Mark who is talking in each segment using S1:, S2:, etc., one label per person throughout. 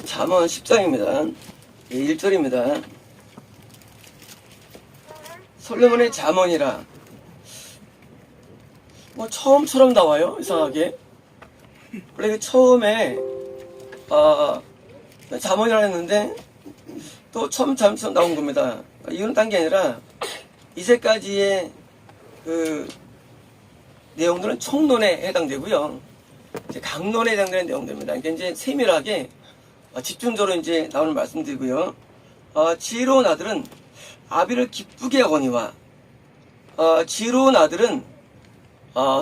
S1: 잠언 10장입니다. 1절입니다. 솔로몬의 잠언이라. 처음처럼 나와요. 이상하게. 원래 처음에 잠언이라 했는데 또 처음처럼 나온 겁니다. 이유는 딴 게 아니라 이제까지의 그 내용들은 총론에 해당되고요. 이제 강론에 해당되는 내용들입니다. 그러니까 이제 세밀하게 집중적으로 이제 나오는 말씀드리고요. 지혜로운 아들은 아비를 기쁘게 하거니와 지혜로운 아들은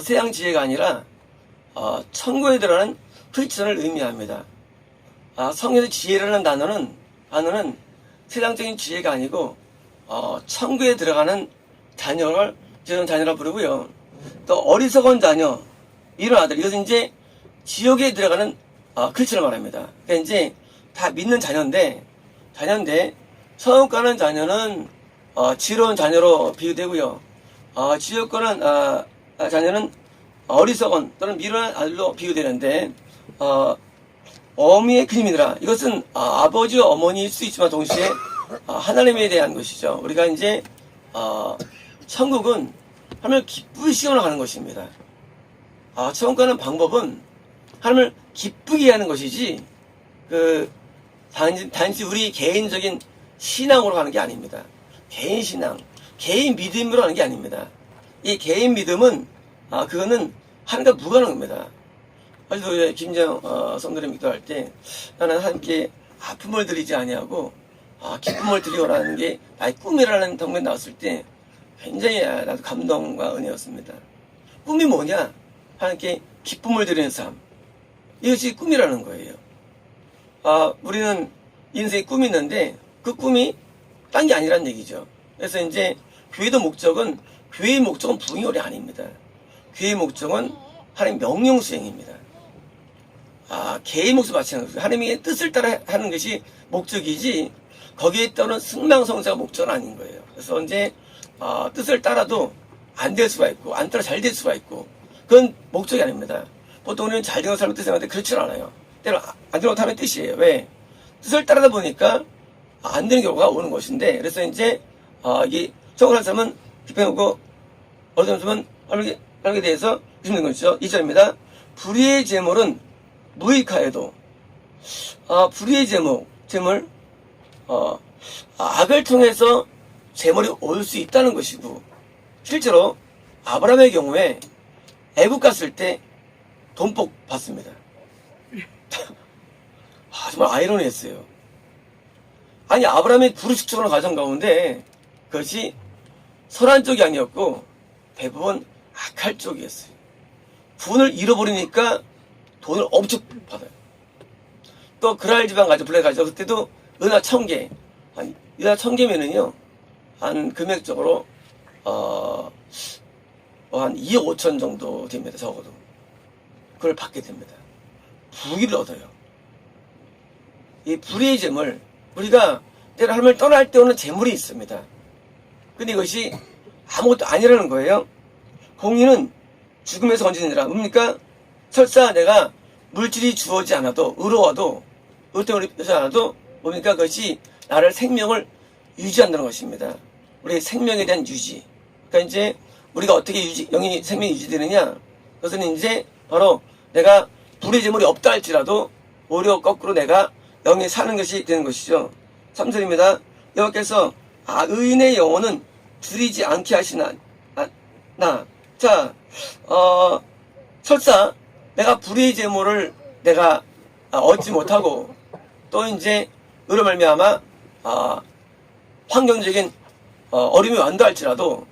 S1: 세상 지혜가 아니라 천국에 들어가는 크리스천을 의미합니다. 성경에서 지혜라는 단어는 세상적인 지혜가 아니고 천국에 들어가는 자녀를 지혜로운 자녀라 부르고요. 또 어리석은 자녀, 이런 아들, 이것은 이제 지옥에 들어가는 크리스천을 말합니다. 그러니까 이제 다 믿는 자녀인데 천국 가는 자녀는 지혜로운 자녀로 비유되고요. 지옥 가는 자녀는 어리석은 또는 미련한 아들로 비유되는데 어미의 그림이더라. 이것은 아버지와 어머니일 수 있지만 동시에 하나님에 대한 것이죠. 우리가 이제 천국은 하나님을 기쁘게 시험을 하는 것입니다. 천국 가는 방법은 하나님을 기쁘게 하는 것이지 단지 우리 개인적인 신앙으로 하는 게 아닙니다. 개인 신앙, 개인 믿음으로 하는 게 아닙니다. 이 개인 믿음은 그거는 하나님과 무관한 겁니다. 어제도 김정 성도님 기도할 때 나는 하나님께 아픔을 드리지 아니하고 기쁨을 드리오라는 게 나의 꿈이라는 덕면에 나왔을 때 굉장히 나도 감동과 은혜였습니다. 꿈이 뭐냐? 하나님께 기쁨을 드리는 삶. 이것이 꿈이라는 거예요. 우리는 인생에 꿈이 있는데 그 꿈이 딴 게 아니란 얘기죠. 그래서 이제 교회의 목적은 부흥이 아닙니다. 교회의 목적은 하나님 명령 수행입니다. 개의 목적 마찬가지로 하나님의 뜻을 따라 하는 것이 목적이지 거기에 따른 승망성사가 목적은 아닌 거예요. 그래서 이제 뜻을 따라도 안 될 수가 있고 안 따라 잘 될 수가 있고 그건 목적이 아닙니다. 보통 우리는 잘 되는 삶을 뜻하는데 그렇지 않아요. 때로 안 되는 것하는 뜻이에요. 왜? 뜻을 따르다 보니까 안 되는 경우가 오는 것인데 그래서 이제 이 천국을 사람은 비판하고 어떤 사람은 하나님에 대해서 믿는 것이죠. 2절입니다. 불의의 재물은 무익하여도 불의의 재물 악을 통해서 재물이 올 수 있다는 것이고 실제로 아브라함의 경우에 애국 갔을 때 돈복 받습니다. 정말 아이러니했어요. 아니 아브라함의 부르식축하는 과정 가운데 그것이 선한 쪽이 아니었고 대부분 악할 쪽이었어요. 분을 잃어버리니까 돈을 엄청 받아요. 또 그랄 지방 가서 블랙가죠. 그때도 은하 1000개, 은하 1000개면은요 한 금액적으로 한 2억 5천 정도 됩니다. 적어도 그걸 받게 됩니다. 부귀를 얻어요. 이 불의의 재물, 우리가 때로 하나님을 떠날 때 오는 재물이 있습니다. 근데 이것이 아무것도 아니라는 거예요. 공의는 죽음에서 건지느니라. 뭡니까? 설사 내가 물질이 주어지지 않아도 의로워도 의tem을 입지 않아도 뭡니까? 그것이 나를 생명을 유지한다는 것입니다. 우리의 생명에 대한 유지. 그러니까 이제 우리가 어떻게 생명이 유지되느냐? 그것은 이제 바로 내가 불의 재물이 없다 할지라도 오히려 거꾸로 내가 영이 사는 것이 되는 것이죠. 3절입니다. 여호와께서 의인의 영혼은 줄이지 않게 하시나. 자, 설사 내가 불의의 재물을 내가 얻지 못하고 또 이제 의로 말미암아 환경적인 어려움이 완다 할지라도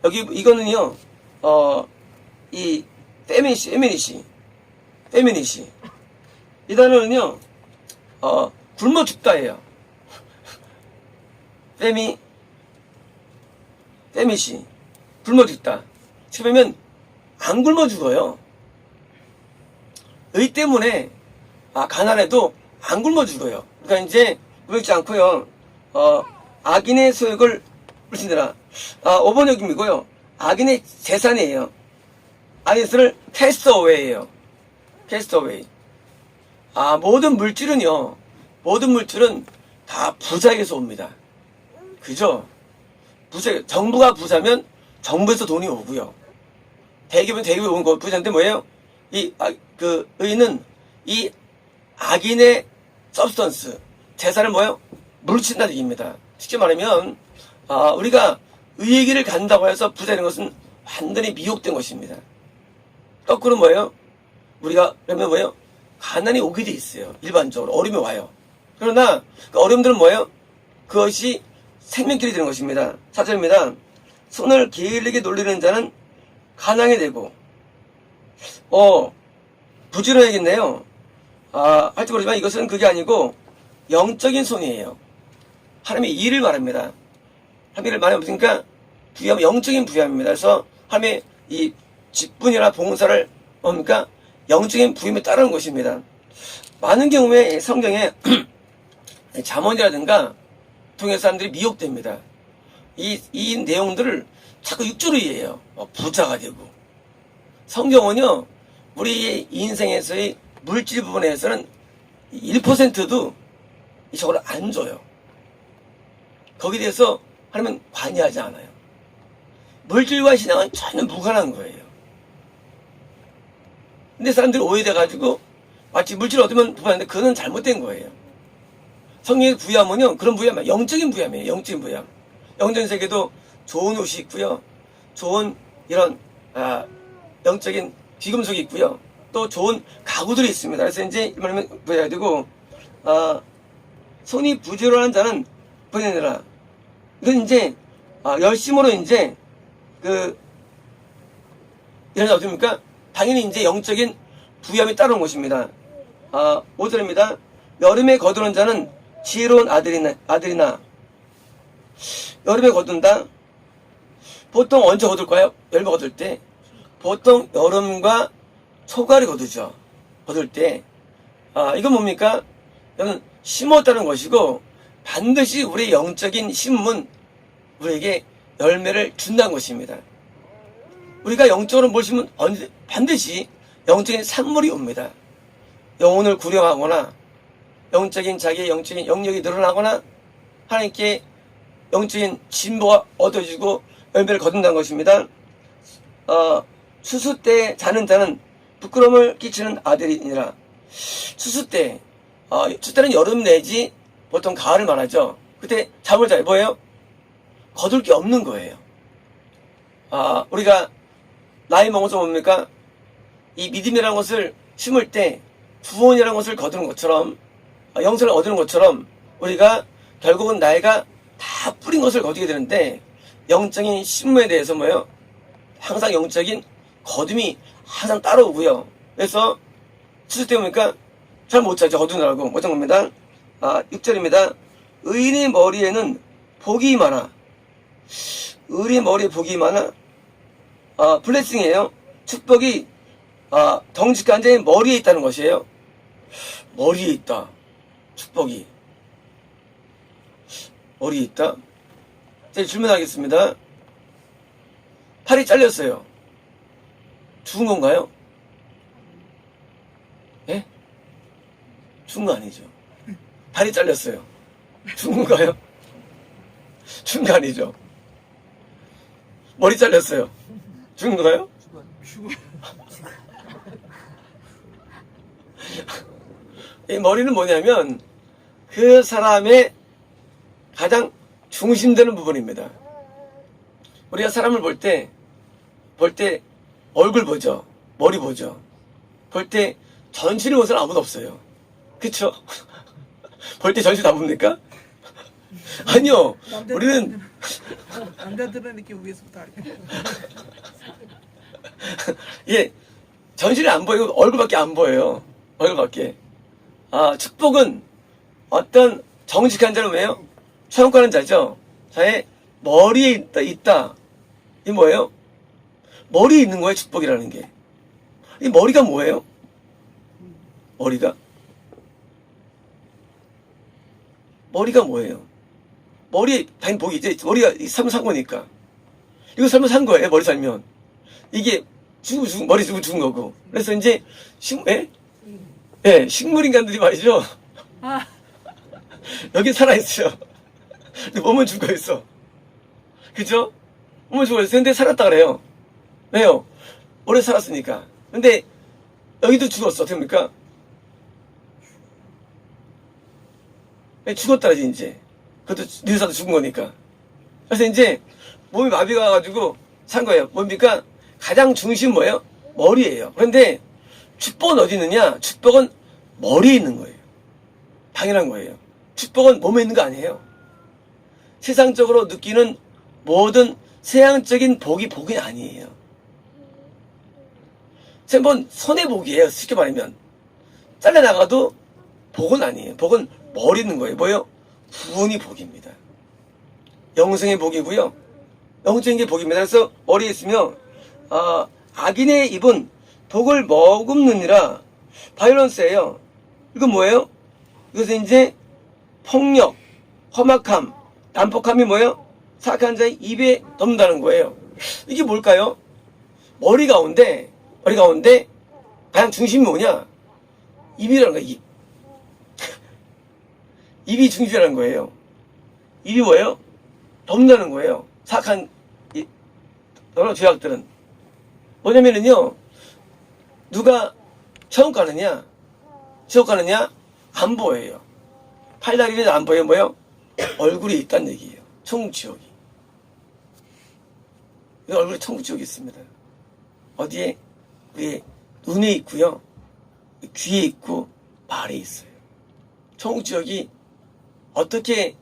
S1: 여기 이거는요 이 페미니시 이 단어는요 굶어 죽다예요. 페미시 굶어 죽다. 그러면 안 굶어 죽어요. 의 때문에 가난해도 안 굶어 죽어요. 그러니까 이제 굶어 죽지 않고요. 악인의 소욕을 물으시느라 5번 여김이고요. 악인의 재산이에요. 악인을 캐스트어웨이예요. 캐스트어웨이. 모든 물질은요 모든 물질은 다 부자에게서 옵니다. 그죠? 부자, 정부가 부자면 정부에서 돈이 오고요. 대기업은 대기업에 온 거 부자인데 뭐예요? 의는 이 악인의 서브스턴스, 재산을 뭐예요? 물친다는 얘기입니다. 쉽게 말하면, 우리가 의의 길을 간다고 해서 부자인 것은 완전히 미혹된 것입니다. 거꾸로 뭐예요? 우리가, 그러면 뭐예요? 가난이 오게 돼 있어요. 일반적으로. 어려움이 와요. 그러나, 그 어려움들은 뭐예요? 그것이 생명길이 되는 것입니다. 4절입니다. 손을 게을리게 놀리는 자는 가난하게 되고, 부지런해야겠네요. 할지 모르지만 이것은 그게 아니고, 영적인 손이에요. 하나님의 일을 말합니다. 하나님의 일을 말해보니까, 부여하면 영적인 부여합니다. 그래서 하나님의 이 직분이나 봉사를 뭡니까? 영적인 부임에 따르는 것입니다. 많은 경우에 성경에 잠언이라든가 통해서 사람들이 미혹됩니다. 이 내용들을 자꾸 육조로 이해해요. 부자가 되고. 성경은요, 우리 인생에서의 물질 부분에서는 1%도 저걸 안 줘요. 거기에 대해서 하나님은 관여하지 않아요. 물질과 신앙은 전혀 무관한 거예요. 근데 사람들이 오해돼가지고 마치 물질을 얻으면 부자인데 그건 잘못된 거예요. 성령의 부여함은요, 그런 부여함, 영적인 부여함이에요. 영적인 부여함. 영적인 세계도 좋은 옷이 있고요. 좋은 이런 영적인 귀금속이 있고요. 또 좋은 가구들이 있습니다. 그래서 이제 말하면 부여해야 되고, 손이 부지런한 자는 부여하느라. 이건 이제 열심으로 이제 이런 어떻습니까? 당연히 이제 영적인 부여함이 따르는 것입니다. 5절입니다. 여름에 거두는 자는 지혜로운 아들이나 여름에 거둔다. 보통 언제 거둘까요? 여름에 거둘 때 보통 여름과 초가을에 거두죠. 거둘 때 이건 뭡니까? 이건 심었다는 것이고 반드시 우리의 영적인 심은 우리에게 열매를 준다는 것입니다. 우리가 영적으로 뭘 심으면 반드시 영적인 산물이 옵니다. 영혼을 구령하거나 영적인 자기의 영적인 영역이 늘어나거나 하나님께 영적인 진보가 얻어지고 열매를 거둔다는 것입니다. 추수 때 자는 자는 부끄러움을 끼치는 아들이니라. 추수 때는 여름 내지 보통 가을을 말하죠. 그때 잠을 자요. 뭐예요? 거둘 게 없는 거예요. 우리가 나이 먹어서 뭡니까? 이 믿음이라는 것을 심을 때 구원이라는 것을 거두는 것처럼 영생을 얻는 것처럼 우리가 결국은 나이가 다 뿌린 것을 거두게 되는데 영적인 심무에 대해서 뭐예요? 항상 영적인 거둠이 항상 따라오고요. 그래서 추수 때 보니까 잘 못 자죠. 거두느라고 못 잔 겁니다. 6절입니다. 의인의 머리에는 복이 많아. 의인의 머리에 복이 많아. 블레싱이에요. 축복이 덩직한 자의 머리에 있다는 것이에요. 머리에 있다. 축복이 머리에 있다. 제가 질문하겠습니다. 팔이 잘렸어요. 죽은 건가요? 예? 죽은 거 아니죠. 팔이 잘렸어요. 죽은 건가요? 죽은 거 아니죠. 머리 잘렸어요. 죽은 건가요? 이 머리는 뭐냐면 그 사람의 가장 중심되는 부분입니다. 우리가 사람을 볼 때 얼굴 보죠. 머리 보죠. 볼 때 전신을 본 사람 아무도 없어요. 그쵸? 볼 때 전신 다 봅니까? 아니요. 우리는
S2: 남자들은 이렇게 위에서부터
S1: 예, 전신이 안 보이고 얼굴밖에 안 보여요. 얼굴밖에. 축복은 어떤 정직한 자는 왜요? 처형하는 자죠. 자의 머리에 있다. 이 뭐예요? 머리에 있는 거예요, 축복이라는 게. 이 머리가 뭐예요? 머리가 뭐예요? 머리에 당연히 복이 이제 머리가 살면 산 거니까. 이거 살면 산 거예요, 머리 살면. 이게 머리 죽은 거고. 그래서 이제 식물인간들이 말이죠. 여기 살아있어요. 근데 몸은 죽어있어. 그죠? 몸은 죽어있어. 근데 살았다 그래요. 왜요? 오래 살았으니까. 근데 여기도 죽었어. 어떻게 합니까? 죽었다 그러지 이제. 그것도 뇌사도 죽은 거니까. 그래서 이제 몸이 마비가 와가지고 산 거예요. 뭡니까? 가장 중심 뭐예요? 머리예요. 그런데 축복은 어디 있느냐? 축복은 머리에 있는 거예요. 당연한 거예요. 축복은 몸에 있는 거 아니에요. 세상적으로 느끼는 모든 세상적인 복이 아니에요. 한번 손해복이에요. 쉽게 말하면. 잘려나가도 복은 아니에요. 복은 머리 있는 거예요. 뭐예요? 부은이 복입니다. 영생의 복이고요. 영적인 게 복입니다. 그래서 머리에 있으면 악인의 입은 독을 머금느니라. 바이런스예요. 이건 뭐예요? 이것은 이제 폭력, 험악함, 난폭함이 뭐예요? 사악한 자의 입에 덮는다는 거예요. 이게 뭘까요? 머리 가운데 가장 중심이 뭐냐? 입이라는 거야, 입. 입이 중심이라는 거예요. 입이 뭐예요? 덮는다는 거예요. 사악한 여러 죄악들은. 뭐냐면은요, 누가 천국 가느냐? 지옥 가느냐? 안 보여요. 팔다리는 안 보여요. 뭐예요? 얼굴이 있다는 얘기예요. 천국 지옥이. 얼굴에 천국 지옥이 있습니다. 어디에? 우리 눈에 있고요. 귀에 있고 발에 있어요. 천국 지옥이 어떻게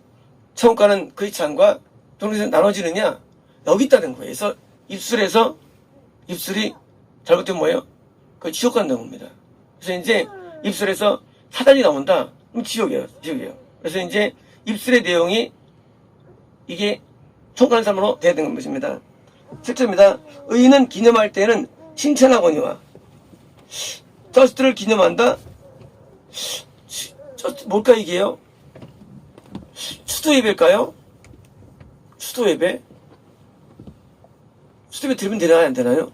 S1: 천국 가는 크리스찬과 동료에서 나눠지느냐? 여기 있다는 거예요. 그래서 입술이 잘못되면 뭐예요? 그걸 지옥 간다는 겁니다. 그래서 이제 입술에서 사단이 나온다? 그럼 지옥이에요. 그래서 이제 입술의 내용이 이게 천국 가는 사람으로 돼야 되는 것입니다. 7절입니다. 의인은 기념할 때는 칭찬하거니와 저스트를 기념한다? 뭘까 이게요? 추도 예배일까요? 추도 예배? 추도 예배 드리면 되나요? 안 되나요?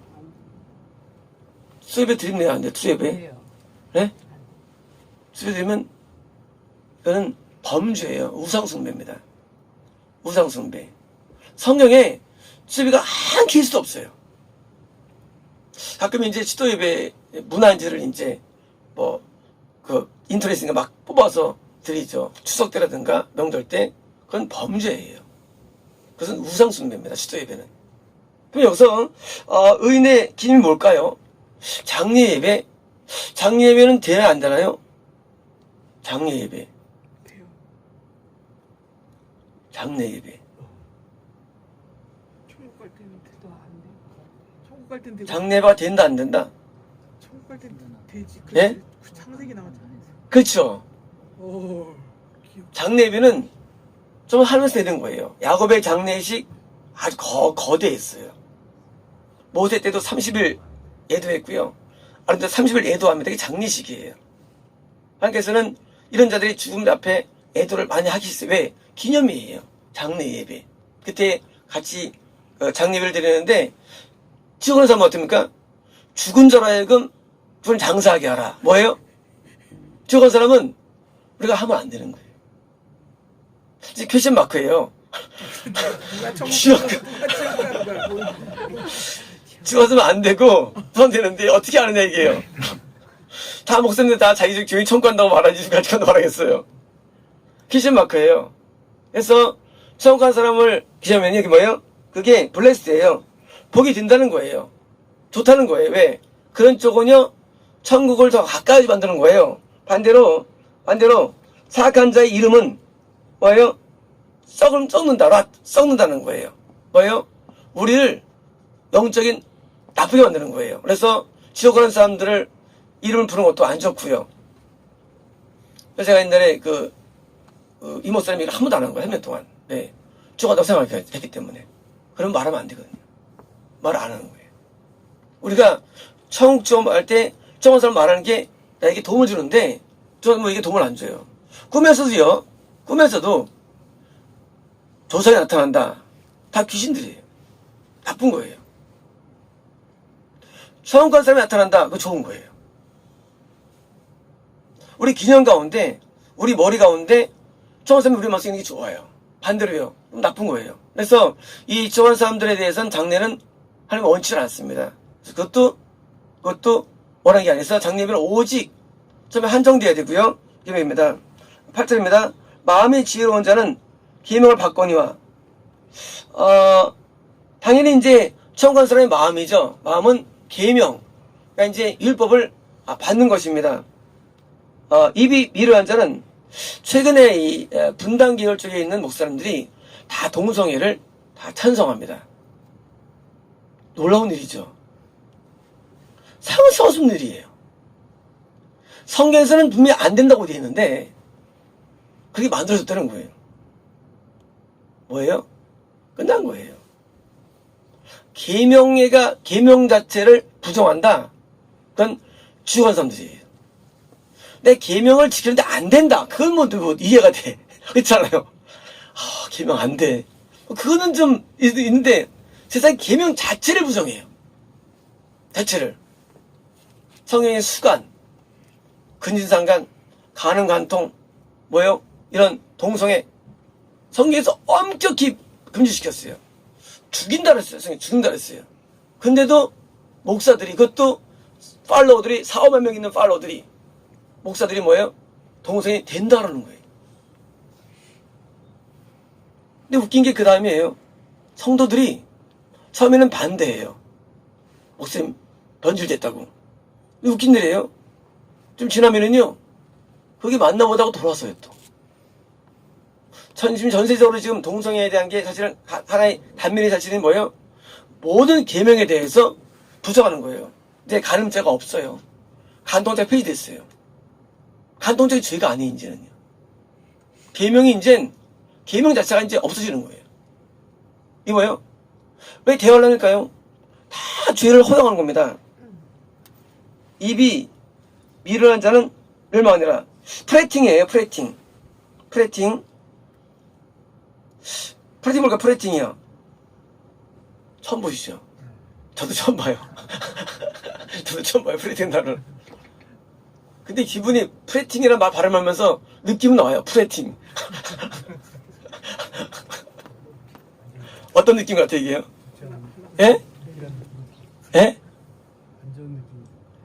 S1: 추도 예배 드리면 되나요? 안 돼요? 추도 예배? 네? 추도 예배 드리면 이거는 범죄예요. 우상숭배입니다. 우상숭배. 성경에 추도 예배가 한 케이스도 없어요. 가끔 이제 추도 예배 문안지를 이제 인터넷인가 막 뽑아서 드리죠. 추석 때라든가 명절 때. 그건 범죄예요. 그것은 우상숭배입니다. 추도 예배는. 그럼 여기서 의인의 기능이 뭘까요? 장례 예배. 장례 예배는 돼야 안 되나요? 장례 예배. 장례 예배.
S2: 천국 갈 때는 돼도 안 돼. 천국 갈 때는 되고.
S1: 장례가 된다 안 된다?
S2: 천국 갈 때는 되지.
S1: 예?
S2: 그 창세기 나왔잖아요.
S1: 그렇죠.
S2: 오.
S1: 장례 예배는 좀 하면서 되는 거예요. 야곱의 장례식 아주 거대했어요. 모세 때도 30일 예도했고요. 아름다 30일 예도합니다. 이게 장례식이에요. 하나님께서는 이런 자들이 죽음 앞에 예도를 많이 하기 시작해요. 왜? 기념이에요. 장례 예배. 그때 같이 장례 예배를 드리는데 지옥 가는 사람은 어떻습니까? 죽은 자로 하여금 그걸 장사하게 하라. 뭐예요? 지옥 가는 사람은 우리가 하면 안 되는 거예요. 이제 퀘션 마크예요. 지옥 가서는 안 되고 돈 되는데 어떻게 하느냐 이게요. 다 목사님들 다 자기 교회 천국 간다고 말하지 같이 간다고 말하겠어요. 퀘션 마크예요. 그래서 천국 간 사람을 기념하면 이게 뭐예요? 그게 블레스드예요. 복이 된다는 거예요. 좋다는 거예요. 왜? 그런 쪽은요 천국을 더 가까이 만드는 거예요. 반대로 사악한 자의 이름은 뭐예요? 썩는다는 거예요. 뭐예요? 우리를 영적인 나쁘게 만드는 거예요. 그래서 지옥 가는 사람들을 이름을 부르는 것도 안 좋고요. 그래서 제가 옛날에 이모 사람이 한 번도 안 한 거예요. 3년 동안. 네. 지옥 간다고 생각했기 때문에. 그러면 말하면 안 되거든요. 말 안 하는 거예요. 우리가 천국 지옥 할 때 지옥 가는 사람 말하는 게 나에게 도움을 주는데 저는 뭐 이게 도움을 안 줘요. 꿈에서도 조상이 나타난다. 다 귀신들이에요. 나쁜 거예요. 천국 간 사람이 나타난다. 그거 좋은 거예요. 우리 기념 가운데, 우리 머리 가운데 청원 우리 말씀 있는 게 좋아요. 반대로요. 그럼 나쁜 거예요. 그래서 이 청원 사람들에 대해서는 장례는 하나님 원치를 않습니다. 그래서 그것도 원하는 게 아니라서 장례비는 오직 처음에 한정돼야 되고요. 기명입니다. 8절입니다. 마음이 지혜로운 자는 계명을 받거니와 당연히 이제 청구한 사람의 마음이죠. 마음은 계명, 그러니까 이제 율법을 받는 것입니다. 입이 미르한 자는 최근에 이 분당 계열 쪽에 있는 목사님들이 다 동성애를 다 찬성합니다. 놀라운 일이죠. 상상할 수 없는 일이에요. 성경에서는 분명히 안 된다고 되어 있는데 그게 만들어졌다는 거예요. 뭐예요? 끝난 거예요. 계명 자체를 부정한다. 그건 주관 사람들이에요. 내 계명을 지키는데 안 된다. 그건 뭐 이해가 돼. 그렇잖아요. 계명 안 돼. 그거는 좀 있는데 세상 계명 자체를 부정해요. 자체를. 성경의 수간, 근진상간, 간음간통, 뭐요? 이런 동성애 성경에서 엄격히 금지시켰어요. 죽인다 그랬어요. 성경 죽인다 그랬어요. 근데도 목사들이, 그것도 팔로워들이 4, 5만 명 있는 팔로워들이, 목사들이 뭐예요? 동성애 된다 그러는 거예요. 근데 웃긴 게 그 다음이에요. 성도들이 처음에는 반대해요. 목사님 변질됐다고. 웃긴 일이에요. 좀 지나면은요, 그게 맞나 보다고 돌아서요, 또. 지금 전세적으로 지금 동성애에 대한 게 사실은 하나의 단면의 사실은 뭐예요? 모든 계명에 대해서 부정하는 거예요. 이제 간음죄가 없어요. 간통죄가 폐지됐어요. 간통죄가 죄가 아니에요, 이제는요. 계명이 이제, 계명 자체가 이제 없어지는 거예요. 이 뭐예요? 왜 대화를 하니까요? 다 죄를 허용하는 겁니다. 입이 미련한 자는 멸망하니라. 프레팅이에요, 프레팅. 프레팅 뭘까, 프레팅이요? 처음 보시죠? 저도 처음 봐요. 저도 처음 봐요, 프레팅 단어를. 근데 기분이 프레팅이라는 말 발음하면서 느낌은 나와요, 프레팅. 어떤 느낌 같아요, 이게요? 예? 예?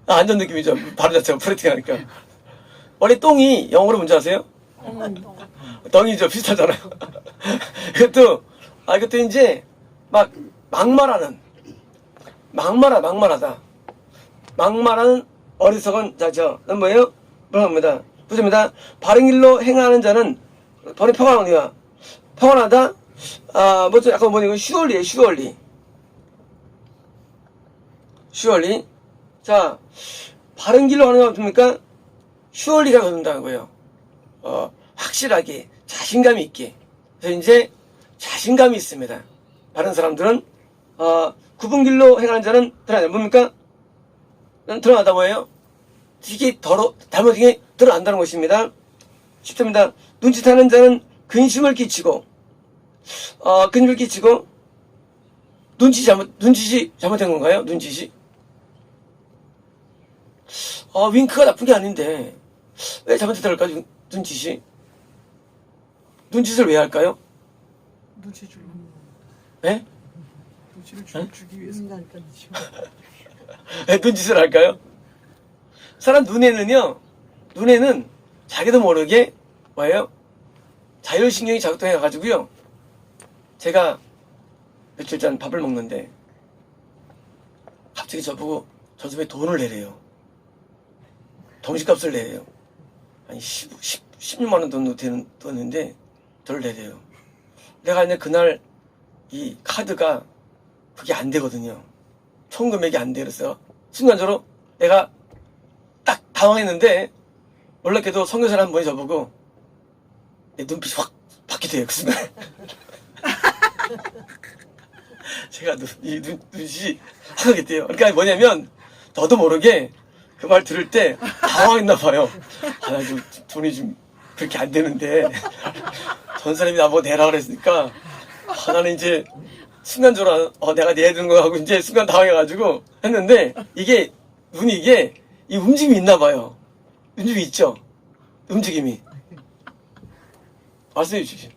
S1: 안전 느낌이죠. 발음 자체가 프레팅 하니까. 원래 똥이 영어로 뭔지 아세요? 덩이죠. 비슷하잖아요. 이것도 이제, 막말하다. 막말하는 어리석은 자죠. 그건 뭐예요? 뭐랍니다. 보십니다. 바른 길로 행하는 자는 번에 평안하니와. 평안하다? 뭐죠? 약간 뭐니, 슈얼리에요, 슈얼리. 자, 바른 길로 가는 건 어떻습니까? 슈얼리가 거둔다는 거예요. 확실하게, 자신감이 있게. 그래서 이제, 자신감이 있습니다. 바른 사람들은, 굽은 길로 행하는 자는 드러나다. 뭡니까? 드러나다 뭐예요? 이게 잘못된 드러난다는 것입니다. 10절입니다. 눈짓하는 자는 근심을 끼치고, 눈짓이 잘못된 건가요? 눈짓이? 윙크가 나쁜 게 아닌데, 왜 잘못했다 할까요? 눈짓이? 눈짓을 왜 할까요?
S2: 눈치 주려고.
S1: 예?
S2: 눈치를 주기 위해서.
S1: 왜 눈짓을 할까요? 사람 눈에는 자기도 모르게, 뭐예요? 자율신경이 작동해가지고요. 제가 며칠 전 밥을 먹는데, 갑자기 저보고 저 집에 돈을 내래요. 점심값을 내래요. 아니, 16만 원 정도 되는 돈인데, 저를 내래요. 내가 이제 그날 이 카드가 그게 안 되거든요. 총 금액이 안 돼. 그래서 순간적으로 내가 딱 당황했는데, 놀랍게도 선교사를 한 분이 저보고 내 눈빛이 확 바뀌대요, 그 순간. 제가 눈빛이 확 하겠대요. 그러니까 뭐냐면, 저도 모르게 그 말 들을 때 당황했나 봐요. 나 좀 돈이 좀 그렇게 안 되는데, 전사님이 나보고 내라 그랬으니까, 나는 이제 순간적으로 내가 내야 되는 거 하고 이제 순간 당황해가지고 했는데, 눈이 이 움직임이 있나 봐요. 움직임이 있죠? 움직임이. 말씀해 주십시오.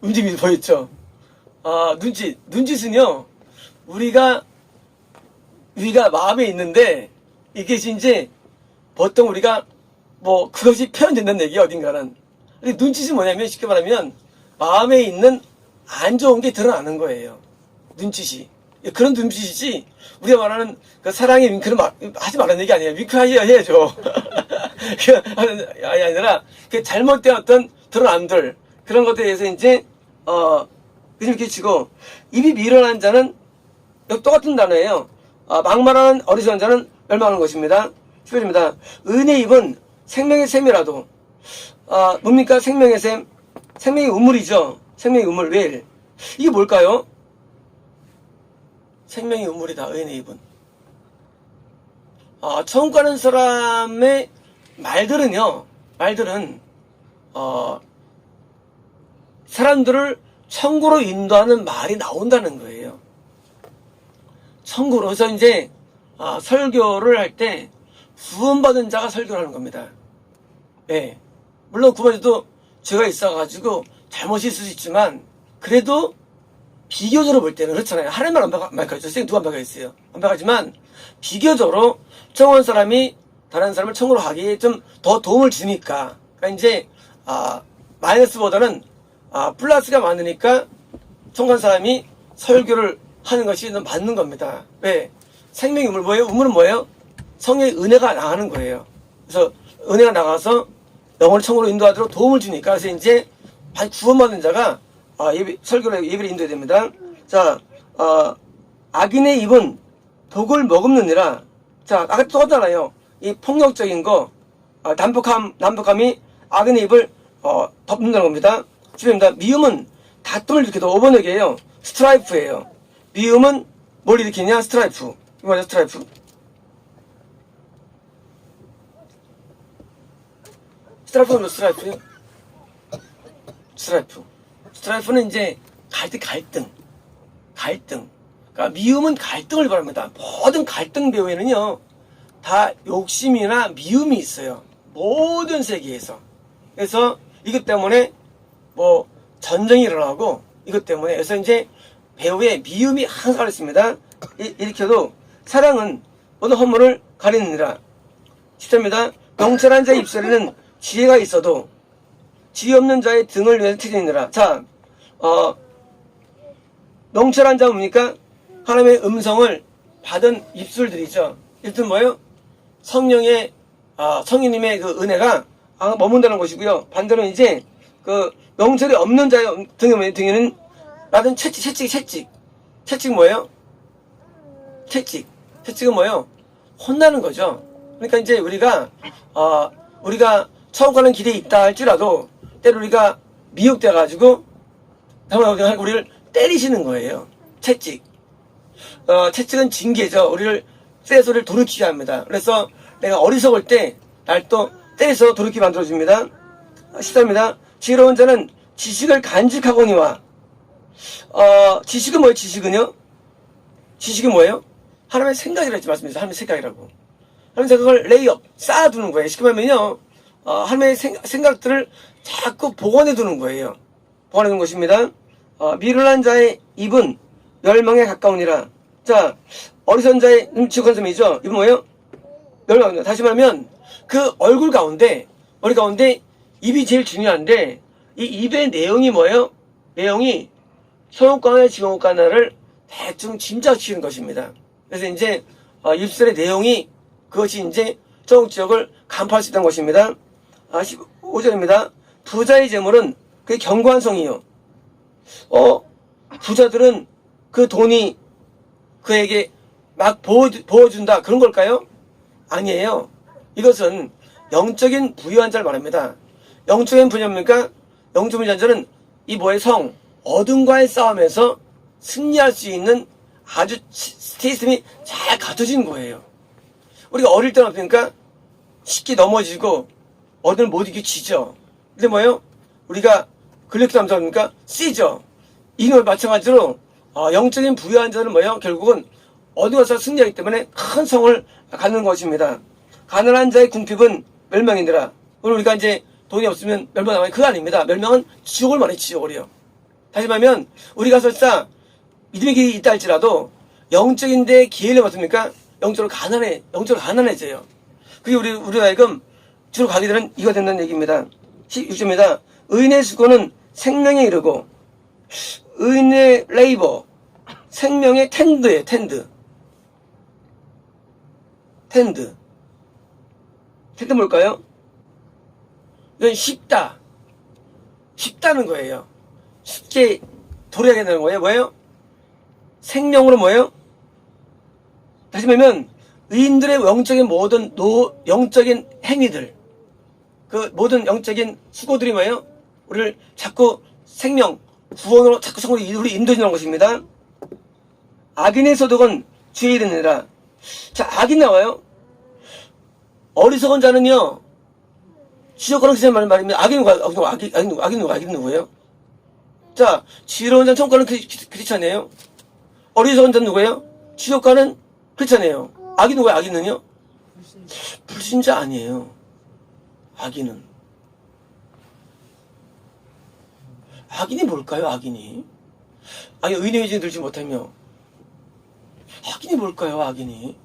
S1: 움직임이 보였죠? 눈짓은요, 우리가 마음에 있는데, 이게 이제, 보통 우리가, 그것이 표현된다는 얘기야, 어딘가는. 근데 눈짓이 뭐냐면, 쉽게 말하면, 마음에 있는 안 좋은 게 드러나는 거예요. 눈짓이. 그런 눈짓이지, 우리가 말하는 그 사랑의 윙크는 하지 말라는 얘기 아니에요. 윙크 해야죠. 아니라, 그 잘못된 어떤 드러남들, 그런 것들에 대해서 이제, 이렇게 치고, 입이 미련한 자는, 여기 똑같은 단어예요. 막말하는 어리석은 자는 멸망하는 것입니다. 10절입니다. 은혜의 입은 생명의 샘이라도, 뭡니까? 생명의 샘? 생명의 우물이죠. 생명의 우물, 왜? 이게 뭘까요? 생명의 우물이다, 은혜의 입은. 천국 가는 사람의 말들은, 사람들을 천국으로 인도하는 말이 나온다는 거예요. 천국으로. 그래서 이제, 설교를 할 때, 구원받은 자가 설교를 하는 겁니다. 예. 물론 구원에도 죄가 있어가지고, 잘못이 있을 수 있지만, 그래도, 비교적으로 볼 때는 그렇잖아요. 하나님만 완벽하죠. 선생님 누가 완벽했어요. 완벽하지만, 비교적으로, 청원 사람이 다른 사람을 천국으로 가기에 좀 더 도움을 주니까, 그러니까 이제, 마이너스보다는, 플러스가 많으니까, 천국 간 사람이 설교를 하는 것이 맞는 겁니다. 왜? 생명의 우물 뭐예요? 우물은 뭐예요? 성령의 은혜가 나가는 거예요. 그래서 은혜가 나가서 영혼을 천국으로 인도하도록 도움을 주니까, 그래서 이제 구원받은 자가 설교를 예배를 인도해야 됩니다. 자, 악인의 입은 독을 머금느니라. 자, 아까 똑같잖아요. 이 폭력적인 거, 난폭함이 악인의 입을 덮는다는 겁니다. 주입니다. 미움은 다툼을 일으켜도 5번 얘기예요. 스트라이프예요. 미움은 뭘 일으키냐? 스트라이프. 이거 뭐야, 스트라이프? 스트라이프는 뭐 스트라이프요? 스트라이프는 이제 갈등. 그러니까 미움은 갈등을 말합니다. 모든 갈등 배후에는요, 다 욕심이나 미움이 있어요. 모든 세계에서. 그래서 이것 때문에 전쟁이 일어나고, 이것 때문에. 그래서 이제 배후에 미움이 항상 있습니다. 일으켜도 사랑은 모든 허물을 가리느니라. 10절입니다. 명철한 자의 입술에는 지혜가 있어도 지혜 없는 자의 등을 위해서 트이느라. 자, 명철한 자는 뭡니까? 하나님의 음성을 받은 입술들이죠. 일단 뭐예요? 성령의, 성령님의 그 은혜가 머문다는 것이고요. 반대로 이제, 명철이 없는 자의 등에는, 라든 채찍 뭐예요? 채찍은 뭐예요? 혼나는 거죠. 그러니까 이제 우리가 천국 가는 길에 있다 할지라도, 때로 우리가 미혹돼가지고, 우리를 때리시는 거예요. 채찍은 징계죠. 우리를 때려서 우리를 돌이키게 합니다. 그래서 내가 어리석을 때, 날 또 때려서 돌이키게 만들어줍니다. 14입니다. 지혜로운 자는 지식을 간직하거니와, 지식은 뭐예요? 지식은 뭐예요? 하나님의 생각이라고 했지 말씀드렸죠. 하나님의 생각이라고. 하나님의 생각을 레이업, 쌓아두는 거예요. 쉽게 말하면요, 하나님의 생각들을 자꾸 보관해 두는 거예요. 보관해 두는 것입니다. 미련한 자의 입은 멸망에 가까우니라. 자, 어리석은 자의 지옥한 섬이죠. 이건 뭐예요? 멸망입니다. 다시 말하면, 그 얼굴 가운데, 머리 가운데 입이 제일 중요한데, 이 입의 내용이 뭐예요? 내용이 소용과나 지옥과나를 대충 짐작시키는 것입니다. 그래서 이제, 입술의 내용이 그것이 이제 천국 지역을 간파할 수 있다는 것입니다. 15절입니다. 부자의 재물은 그게 견고한 성이요. 부자들은 그 돈이 그에게 막 보여준다. 그런 걸까요? 아니에요. 이것은 영적인 부유한 자를 말합니다. 영적인 부유합니까? 영적인 부유한 자는 이 성, 어둠과의 싸움에서 승리할 수 있는 아주 시스템이 잘 갖춰진 거예요. 우리가 어릴 때는 어떻습니까? 쉽게 넘어지고 어둠을 못 이기고 지죠. 근데 우리가 근력도 남자입니까? 쓰죠. 이놈을 마찬가지로 영적인 부유한 자는 결국은 어둠에서 승리하기 때문에 큰 성을 갖는 것입니다. 가난한 자의 궁핍은 멸망이니라. 오늘 우리가 이제 돈이 없으면 멸망하면 그거 아닙니다. 멸망은 지옥을 말해 지옥을요. 다시 말하면 우리가 설사 믿음의 길이 있다 할지라도 영적인데 기회를 받습니까? 영적으로 가난해져요. 그게 우리 하여금 주로 가게 되는 이거 된다는 얘기입니다. 16절입니다. 의인의 수고는 생명에 이르고 의인의 레이버 생명의 텐드예요. 텐드 뭘까요? 이건 쉽다는 거예요. 쉽게 도래하게 되는 거예요. 뭐예요? 생명으로 뭐예요? 다시 말하면 의인들의 영적인 모든 영적인 행위들, 그 모든 영적인 수고들이 뭐예요? 우리를 자꾸 생명, 구원으로 자꾸 성으로 인도해주는 것입니다. 악인의 소득은 죄에 이르느니라. 자, 악인 나와요. 어리석은 자는요, 지옥 가는 그런 말입니다. 악인 누구예요? 자, 지혜로운 자는 천국 가는 크리스찬이에요. 어리석은 자는 누구예요? 지옥 가는 크리스찬이에요. 악인 누구예요? 악인은요? 불신자 아니에요. 악인은. 악인이 뭘까요? 악인이? 아니, 의인의 의지에 들지 못하며. 악인이 뭘까요? 악인이?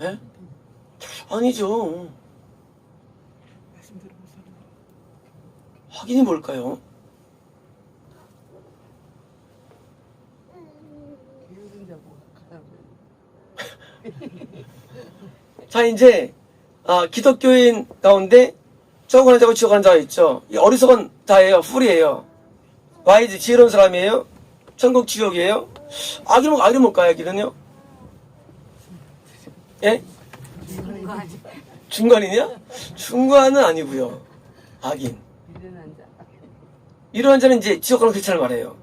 S1: 예? 아니죠.
S2: 말씀대로 못 사는 거.
S1: 악인이 뭘까요? 자, 이제 기독교인 가운데 천국 가는 자고 지옥 가는 자가 있죠. 이 어리석은 자예요. 풀이에요. 와이즈 지혜로운 사람이에요. 천국 지옥이에요. 악인은 뭘까요? 악인은요? 예? 중간이냐? 중간은 아니고요. 악인. 일어난 자는 이제 지옥 가는 크리스찬을 말해요.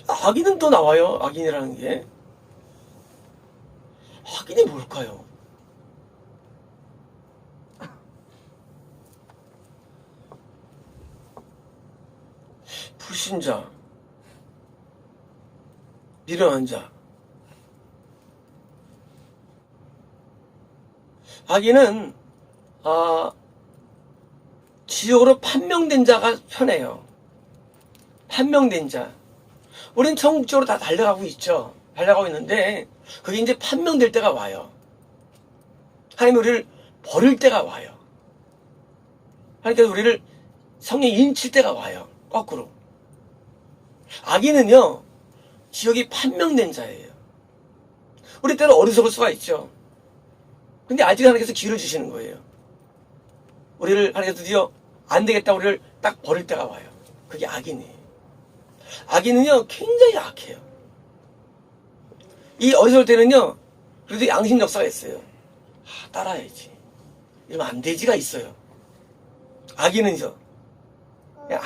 S1: 악인은 또 나와요. 악인이라는 게. 악인이 뭘까요? 불신자, 미련한 자. 악인은 지옥으로 판명된 자가 편해요. 판명된 자. 우린 천국 쪽으로 다 달려가고 있죠. 달려가고 있는데 그게 이제 판명될 때가 와요. 하나님이 우리를 버릴 때가 와요. 하나님께서 우리를 성령이 인칠 때가 와요. 거꾸로. 악인은요, 지옥이 판명된 자예요. 우리 때는 어리석을 수가 있죠. 근데 아직 하나님께서 기회를 주시는 거예요. 우리를 하나님께서 드디어 안 되겠다 우리를 딱 버릴 때가 와요. 그게 악인이에요. 악인은요, 굉장히 악해요. 이 어리석을 때는요, 그래도 양심 역사가 있어요. 따라야지. 이러면 안 되지가 있어요. 악인은요, 그냥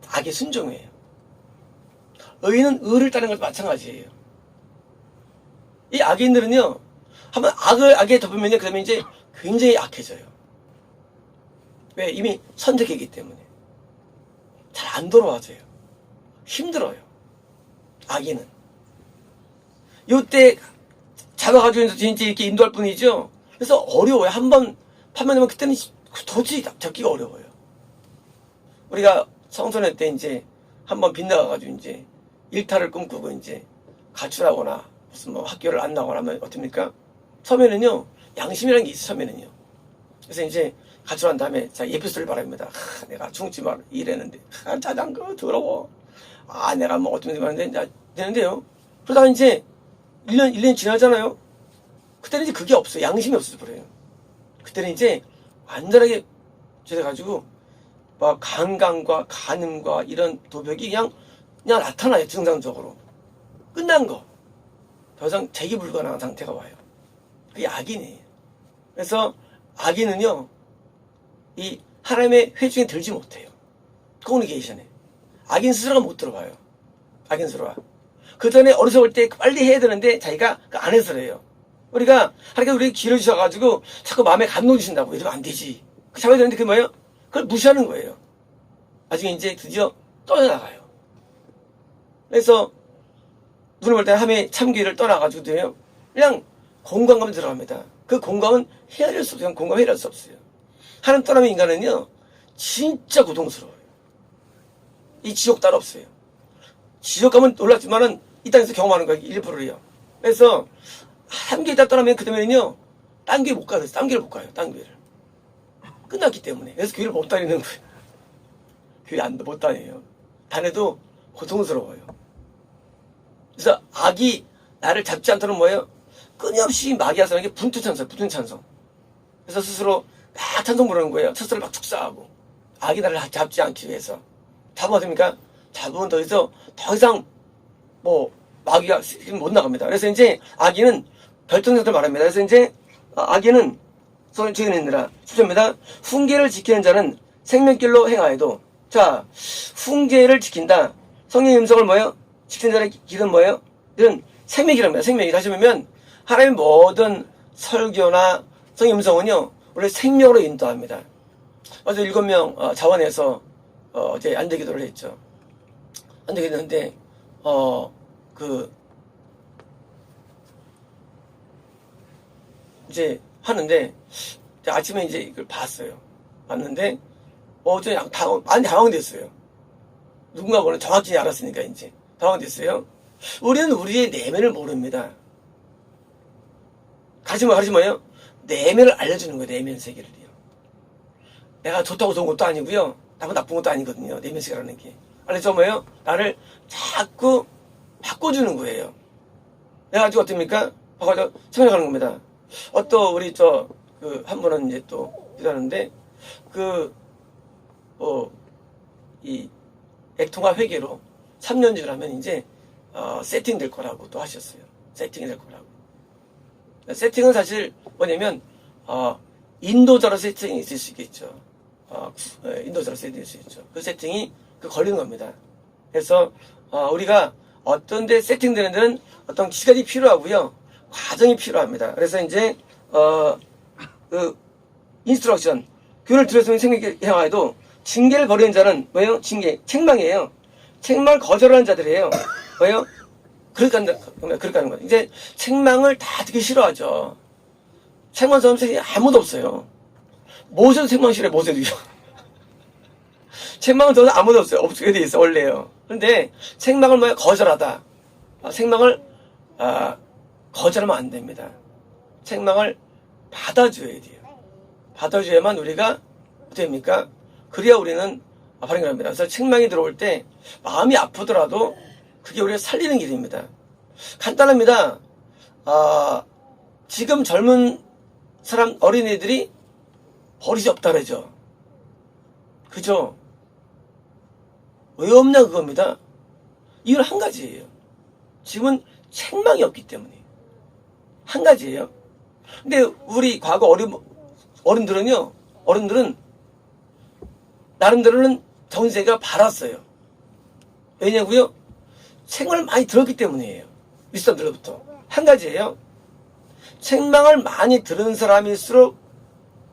S1: 악에 순종해요. 의인은 의를 따르는 것도 마찬가지예요. 이 악인들은요, 한번 악에 덮으면요, 그러면 이제 굉장히 악해져요. 왜? 이미 선택했기 때문에. 잘 안 돌아와져요. 힘들어요. 악인은. 요때 잡아가지고 진짜 이렇게 인도할 뿐이죠. 그래서 어려워요. 한번 판명되면 그때는 도저히 잡기가 어려워요. 우리가 청소년 때 이제 한번 빗나가가지고 이제 일탈을 꿈꾸고 이제 가출하거나 무슨 뭐 학교를 안 나거나 하면 어떻습니까? 처음에는요, 양심이라는 게 있어요, 처음에는요. 그래서 이제 가출한 다음에 자, 예표소를 바랍니다. 내가 중국집을 일했는데, 짜장 그거 더러워. 내가 뭐 어떤 데 말하는데, 되는데요. 그러다가 이제 1년 지나잖아요. 그때는 이제 그게 없어요. 양심이 없어서 그래요. 그때는 이제 완전하게 저래가지고, 막 간강과 간음과 이런 도벽이 그냥 나타나요. 정상적으로. 끝난 거. 더 이상 재기 불가능한 상태가 와요. 그게 악인이에요. 그래서 악인은요, 이 하나님의 회중에 들지 못해요. 커뮤니케이션에. 악인 스스로가 못 들어가요. 악인 스스로가. 그 전에 어리석을 때 빨리 해야 되는데 자기가 안 해서 그래요. 우리가 하나님께서 우리에게 기회를 주셔가지고 자꾸 마음에 감동 주신다고. 이러면 안 되지. 그 잡아야 되는데 그게 뭐예요? 그걸 무시하는 거예요. 나중에 이제 드디어 떠나가요. 그래서 눈을 볼 때 하나님의 참기를 떠나가지고 그냥 공감감에 들어갑니다. 그 공감은 헤아릴 수 없어요. 공감을 헤아릴 수 없어요. 하나님 떠나면 인간은요, 진짜 고통스러워요. 이 지옥 따로 없어요. 지옥 가면 놀랍지만은 이 땅에서 경험하는 거예요. 1%요. 그래서 한 교회 떠나면 그 다음에는요, 딴 교회 못 가요. 딴 교회를 못 가요. 딴 교회를. 끝났기 때문에. 그래서 교회를 못 다니는 거예요. 교회 못 다녀요. 다녀도 고통스러워요. 그래서 악이 나를 잡지 않도록 뭐예요? 끊임없이 마귀하사는 게 분투찬성, 분투찬성. 그래서 스스로 막 찬송 부르는 거예요. 스스로 막 축사하고. 악이 나를 잡지 않기 위해서. 잡으면 어떻습니까? 잡으면 더 이상 뭐 마귀가 못 나갑니다. 그래서 이제 아기는 결정적으로 말합니다. 그래서 이제 아기는 손을 지키느니라. 10절입니다. 훈계를 지키는 자는 생명길로 행하여도. 자, 훈계를 지킨다. 성령의 음성을 뭐예요? 지키는 자의 길은 뭐예요? 이런 생명이랍니다. 생명이. 다시 보면 하나님의 모든 설교나 성령의 음성은요, 원래 생명으로 인도합니다. 어제 7명 자원에서 어제 안대기도를 했죠. 안대기도 했는데 이제 하는데 아침에 이제 이걸 봤어요. 봤는데 좀 많이 당황됐어요. 누군가 보는 정확히 알았으니까 이제 당황됐어요. 우리는 우리의 내면을 모릅니다. 가르치 뭐예요? 내면을 알려주는 거예요. 내면 세계를요. 내가 좋다고 좋은 것도 아니고요. 나쁜 것도 아니거든요. 내면 세계라는 게. 알겠죠? 뭐예요? 나를 자꾸 바꿔주는 거예요. 내가 가지고 어떻습니까? 바꿔서 생각하는 겁니다. 우리 한 분은 이제 또 이러는데, 이 액통화 회계로 3년주를 하면 이제, 세팅 될 거라고 또 하셨어요. 세팅이 될 거라고. 세팅은 사실 뭐냐면, 인도자로 세팅이 있을 수 있겠죠. 인도자로 세팅이 있을 수 있죠. 그 세팅이 걸리는 겁니다. 그래서, 우리가 어떤 데 세팅되는 데는 어떤 기간이 필요하고요. 과정이 필요합니다. 그래서 이제, 인스트럭션, 교훈을 들었으면 생명에 향하여도 징계를 버리는 자는 뭐예요? 징계, 책망이에요. 책망을 거절하는 자들이에요. 뭐예요? 그렇게 하는 거예요. 이제 책망을 다 듣기 싫어하죠. 책망 사람들이 아무도 없어요. 모세도 책망 싫어요, 모세도요. 책망은 저는 아무도 없어요. 없게 돼 있어, 원래요. 그런데 책망을 뭐예요? 거절하다. 책망을, 거절하면 안 됩니다. 책망을 받아줘야 돼요. 받아줘야만 우리가 어떻게 됩니까? 그래야 우리는 바른 겁니다. 그래서 책망이 들어올 때 마음이 아프더라도 그게 우리가 살리는 길입니다. 간단합니다. 지금 젊은 사람, 어린이들이 버릇이 없다 그러죠. 그죠? 왜 없냐 그겁니다. 이유는 한 가지예요. 지금은 책망이 없기 때문이에요. 한 가지예요. 근데 우리 과거 어른들은 나름대로는 정세가 바랐어요. 왜냐고요? 책망을 많이 들었기 때문이에요. 윗사람들로부터. 한 가지예요. 책망을 많이 들은 사람일수록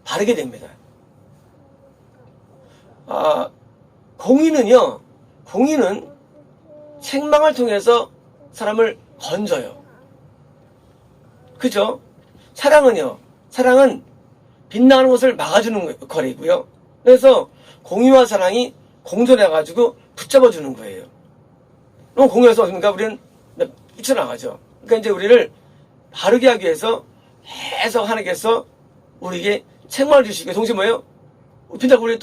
S1: 바르게 됩니다. 공의는 책망을 통해서 사람을 건져요. 그죠? 사랑은 빗나가는 것을 막아주는 역할이고요. 그래서 공의와 사랑이 공존해가지고 붙잡아주는 거예요. 그럼 공의에서 어떻습니까? 우리는 뛰쳐나가죠. 그러니까 이제 우리를 바르게 하기 위해서 계속 하나님께서 우리에게 책망을 주시고, 동시에 뭐예요? 빈다고 우리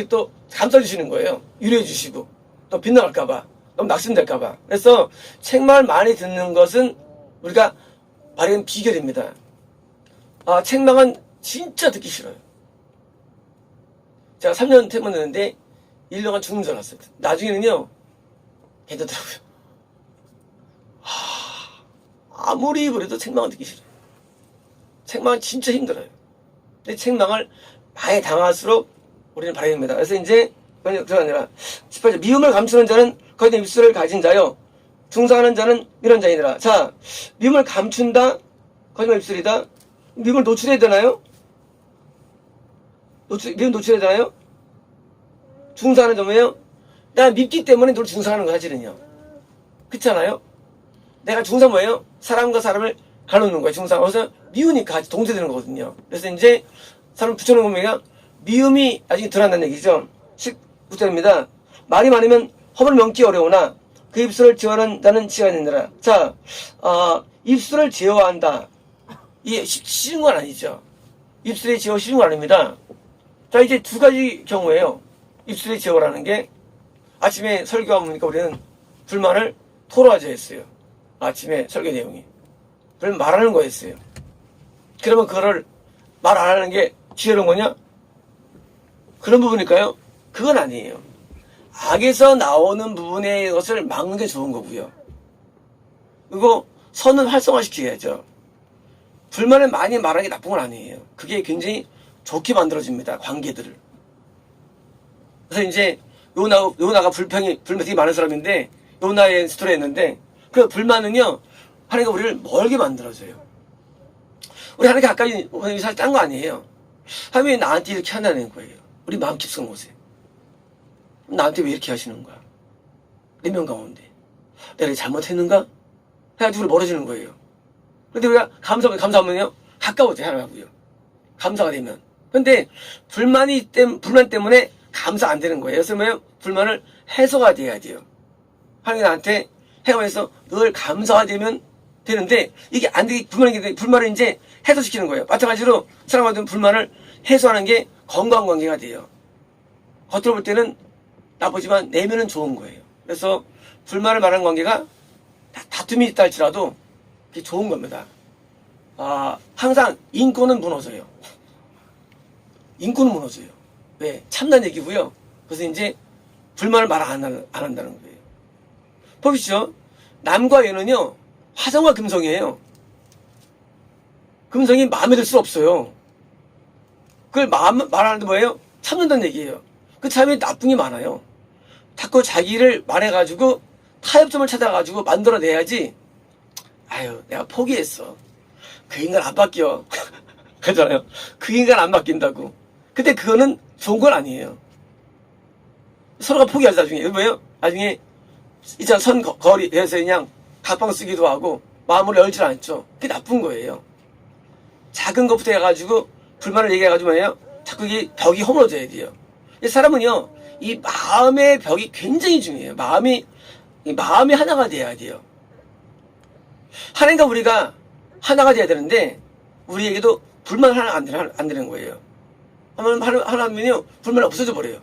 S1: 또 감싸주시는 거예요. 유래해주시고, 또 빗나갈까봐, 너무 낙심될까봐. 그래서 책망을 많이 듣는 것은 우리가 바른 비결입니다. 책망은 진짜 듣기 싫어요. 제가 3년 퇴임했는데 1년간 죽는 줄 알았어요. 나중에는요, 괜찮더라고요. 아무리 그래도 책망은 듣기 싫어요. 책망은 진짜 힘들어요. 근데 책망을 많이 당할수록 우리는 바라야 됩니다. 그래서 이제, 그게 아니라, 18절, 미움을 감추는 자는 거짓된 입술을 가진 자요. 중상하는 자는 이런 자이니라. 자, 미움을 감춘다, 거짓말 입술이다. 미움을 노출해야 되나요? 미움 노출해야 되나요? 중상하는 자 뭐예요? 내가 밉기 때문에 너를 중상하는 거 사실은요. 그렇잖아요? 내가 중상 뭐예요? 사람과 사람을 가르는 거예요. 중상. 그래서 미우니까 같이 동조되는 거거든요. 그래서 이제 사람 붙여놓은 겁니다. 미음이 아직 드러난다는 얘기죠. 19절입니다. 말이 많으면 허물을 넘기 어려우나 그 입술을 제어하는 지가 있느니라. 자, 입술을 제어한다. 이게 쉬운 건 아니죠. 입술의 제어 쉬운 건 아닙니다. 자, 이제 두 가지 경우예요. 입술의 제어라는 게 아침에 설교하면 보니까 우리는 불만을 토로하자 했어요. 아침에 설교 내용이. 그걸 말하는 거였어요. 그러면 그거를 말 안 하는 게 지혜로운 거냐? 그런 부분일까요? 그건 아니에요. 악에서 나오는 부분의 것을 막는 게 좋은 거고요. 그리고 선은 활성화시켜야죠. 불만을 많이 말하는 게 나쁜 건 아니에요. 그게 굉장히 좋게 만들어집니다. 관계들을. 그래서 이제 요나가 불만이 되게 많은 사람인데 요나의 스토리였는데 그 불만은요 하나님과 우리를 멀게 만들어줘요. 우리 하나님께 가까이 오는 게 사실 딴 거 아니에요. 하나님이 나한테 이렇게 한다는 거예요. 우리 마음 깊숙한 곳에. 나한테 왜 이렇게 하시는 거야? 내 명 가운데. 내가 잘못했는가? 해가지고 우리 멀어지는 거예요. 근데 우리가 감사하면요, 가까워져요, 하나님하고요. 감사가 되면. 근데 불만 때문에 감사 안 되는 거예요. 그래서 뭐예요? 불만을 해소가 돼야 돼요. 하나님 나한테 해소해서 늘 감사가 되면 되는데, 이게 안 되게 불만을 이제 해소시키는 거예요. 마찬가지로 사람한테 불만을 해소하는 게 건강한 관계가 돼요. 겉으로 볼 때는 나쁘지만 내면은 좋은 거예요. 그래서 불만을 말하는 관계가 다툼이 있다 할지라도 그게 좋은 겁니다. 항상 인권은 무너져요. 인권은 무너져요. 왜? 참난 얘기고요. 그래서 이제 불만을 말 안 한다는 거예요. 보십시오. 남과 여는요, 화성과 금성이에요. 금성이 마음에 들 수 없어요. 그걸 말하는데 뭐예요? 참는다는 얘기예요. 그 참이 나쁜 게 많아요. 자꾸 자기를 말해가지고 타협점을 찾아가지고 만들어내야지. 아유, 내가 포기했어. 그 인간 안 바뀌어. 그러잖아요. 그 인간 안 바뀐다고. 근데 그거는 좋은 건 아니에요. 서로가 포기하지, 나중에. 왜요? 나중에, 이제 거리에서 그냥 각방 쓰기도 하고, 마음을 열지 않죠. 그게 나쁜 거예요. 작은 것부터 해가지고, 불만을 얘기해가지고 뭐예요? 자꾸 이게 벽이 허물어져야 돼요. 사람은요, 이 마음의 벽이 굉장히 중요해요. 마음이 하나가 돼야 돼요. 하나님과 우리가 하나가 돼야 되는데, 우리에게도 불만 하나 안 되는 거예요. 하나님은요, 불만이 없어져 버려요.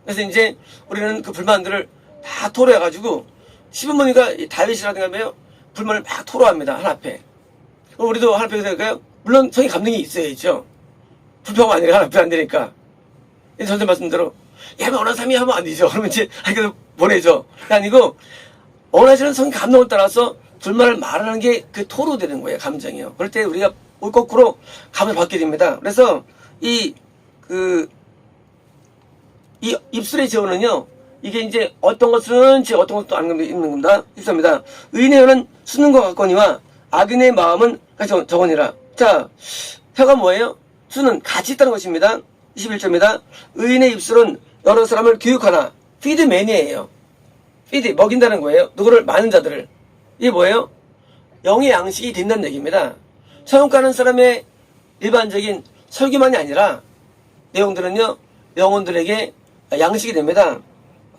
S1: 그래서 이제 우리는 그 불만들을 다 토로해가지고, 시부모니까 다윗이라든가 뭐요, 불만을 막 토로합니다. 하나 앞에. 우리도 하나 앞에 될까요? 물론 성의 감동이 있어야죠. 불평하면 안 되니까, 하나 앞에 안 되니까. 선생님 말씀대로, 야, 어느 사람이 하면 안 되죠. 그러면 이제, 하니까 보내죠. 그게 아니고, 원하시는 성의 감동을 따라서 불만을 말하는 게 그 토로되는 거예요, 감정이요. 그럴 때 우리가 거꾸로 감을 받게 됩니다. 그래서, 이 입술의 제어는요, 이게 이제 어떤 것은 제 어떤 것도 안 있는 겁니다. 있습니다. 의인의 혀는 수는 것 같거니와 악인의 마음은 같이 적으니라. 자, 혀가 뭐예요? 수는 같이 있다는 것입니다. 21절입니다. 의인의 입술은 여러 사람을 교육하나. 피드맨이에요. 피드, 먹인다는 거예요. 누구를? 많은 자들을. 이게 뭐예요? 영의 양식이 된다는 얘기입니다. 처음 가는 사람의 일반적인 설교만이 아니라 내용들은요, 영혼들에게 양식이 됩니다.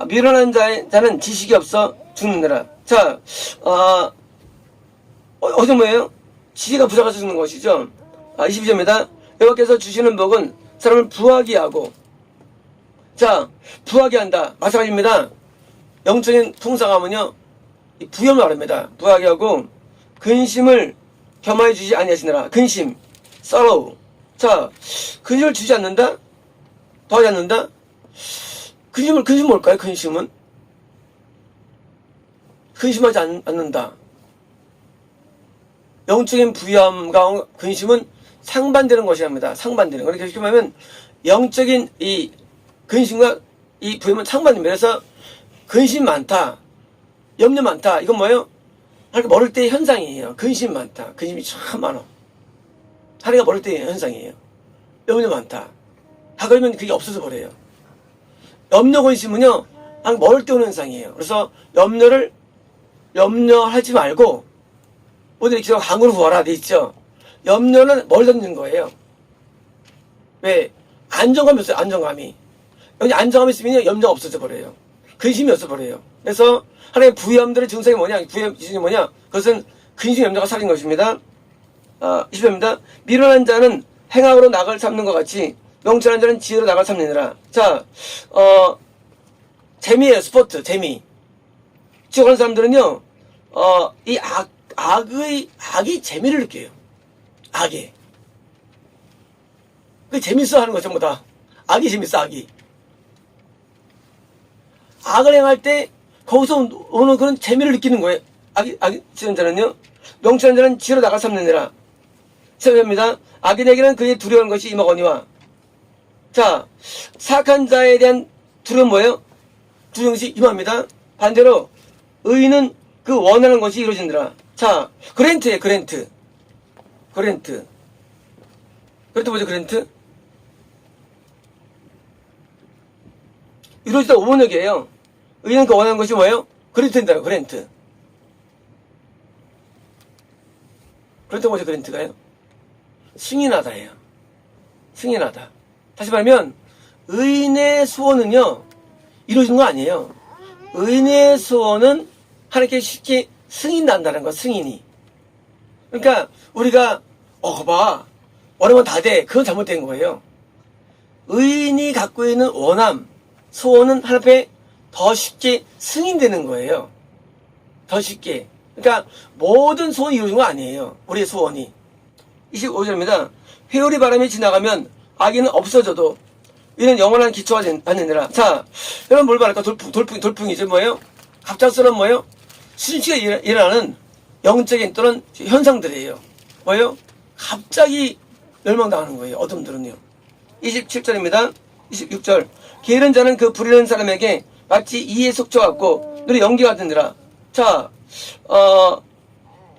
S1: 미련한 자는 지식이 없어 죽느니라. 자, 어디서 뭐예요? 지혜가 부족해서 죽는 것이죠. 22절입니다. 여호와께서 주시는 복은 사람을 부하게 하고, 자, 부하게 한다. 마찬가지입니다. 영적인 풍성함은요, 부여를 말합니다. 부하게 하고, 근심을 겸하여 주지 아니하시느라. 근심, sorrow. 자, 근심을 주지 않는다? 더하지 않는다? 근심 뭘까요? 근심은? 근심하지 않는다. 영적인 부여함과 근심은 상반되는 것이 합니다. 상반되는. 그렇게 쉽게 말하면, 영적인 이 근심과 이 부여함은 상반됩니다. 그래서, 근심 많다. 염려 많다. 이건 뭐예요? 하나님과 멀을 때의 현상이에요. 근심 많다. 근심이 참 많아. 하나님과 멀을 때의 현상이에요. 염려 많다. 그러면 그게 없어져 버려요. 염려 근심은요, 하나님과 멀을 때 오는 현상이에요. 그래서 염려하지 말고, 오늘 기도 강으로 구하라 돼 있죠. 염려는 멀리 던지는 거예요. 왜? 안정감이 없어요, 안정감이. 여기 안정감이 있으면 염려가 없어져 버려요. 근심이 없어 버려요. 그래서 하나의 부염들의 증상이 뭐냐? 부염 기준이 뭐냐? 그것은 근심 염려가 살인 것입니다. 20절입니다. 미련한 자는 행악으로 낙을 삼는 것 같이 명철한 자는 지혜로 낙을 삼느니라. 자, 재미예요, 스포츠, 재미. 지옥하는 사람들은요, 이 악이 재미를 느껴요. 악이. 그 재밌어 하는 거 전부 다. 악이 재밌어, 악이. 악을 행할 때 거기서 오는 그런 재미를 느끼는 거예요. 악이 지은 자는요, 명철한 자는 지혜로 낙을 삼느니라. 세배입니다. 악인에게는 그의 두려운 것이 임하거니와. 자, 사악한 자에 대한 두려움 뭐예요? 두려운 것이 임합니다. 반대로 의인은 그 원하는 것이 이루어진다. 자, 그랜트예요, 그랜트. 그랜트 뭐죠, 그랜트? 이루어지다 5번역이에요. 의인은 그 원하는 것이 뭐예요? 그랜트입니다, 그랜트. 그랜트 뭐죠, 그랜트가요? 승인하다예요. 승인하다. 다시 말하면 의인의 소원은요, 이루어지는 거 아니에요. 의인의 소원은 하나님께 쉽게 승인난다는 거, 승인이. 그러니까 우리가 봐, 원하면 다 돼. 그건 잘못된 거예요. 의인이 갖고 있는 원함, 소원은 하나님 앞에 더 쉽게 승인되는 거예요. 더 쉽게. 그러니까 모든 소원이 이루어진 거 아니에요. 우리의 소원이. 25절입니다. 회오리 바람이 지나가면 악인은 없어져도 이는 영원한 기초가 되느니라. 자, 여러분 뭘 말할까? 돌풍이죠. 뭐예요? 갑작스러운 뭐예요? 순식간에 일어나는 영적인 또는 현상들이에요. 뭐예요? 갑자기 멸망당하는 거예요. 어둠들은요. 27절입니다. 26절. 게으른 자는 그 부리는 사람에게 마치 이에 속초 같고 눈에 연기 같으니라. 자,